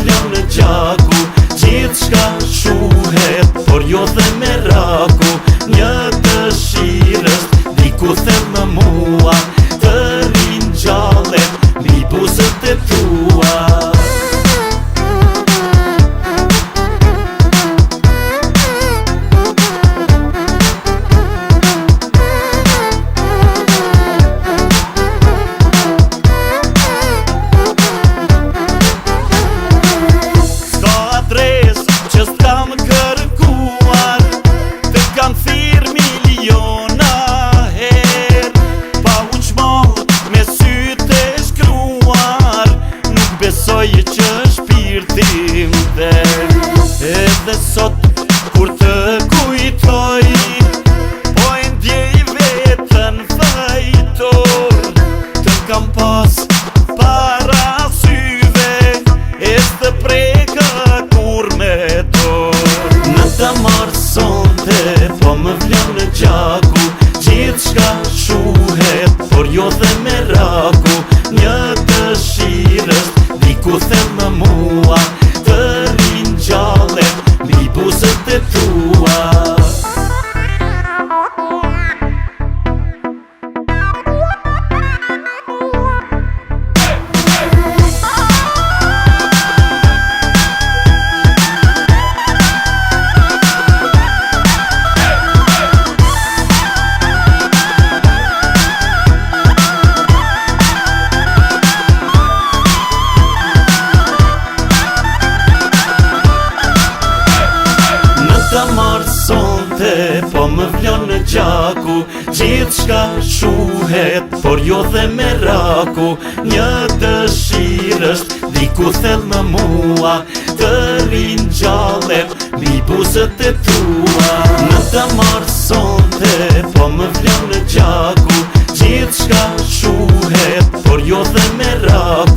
vlon në gjaku. Gjithçka shuhet, por jo dhe me raku. Një dëshirës, diku them në mua, të rinjallet mbi buzët e tua. Besoj që shpirtim del. Edhe sot kur të kujtoj, po e ndjej vetën fajtor. Të kam pas para syve, e të preka kur me dor. Në të marrë sonte, po më vlon në gjaku. Gjithçka shuhet, por jo dhe me raku. Një dëshirës, diku them në mua, të rinjallet mbi buzët e tua. Të marrë sonte, po më vlon në gjaku. Gjithçka shuhet, por jo dhe me raku. Një dëshirës, diku thellë në mua, të rinjallet mbi buzët e tua. Në të marrë sonte, po më vlon në gjaku. Gjithçka shuhet, por jo dhe me raku.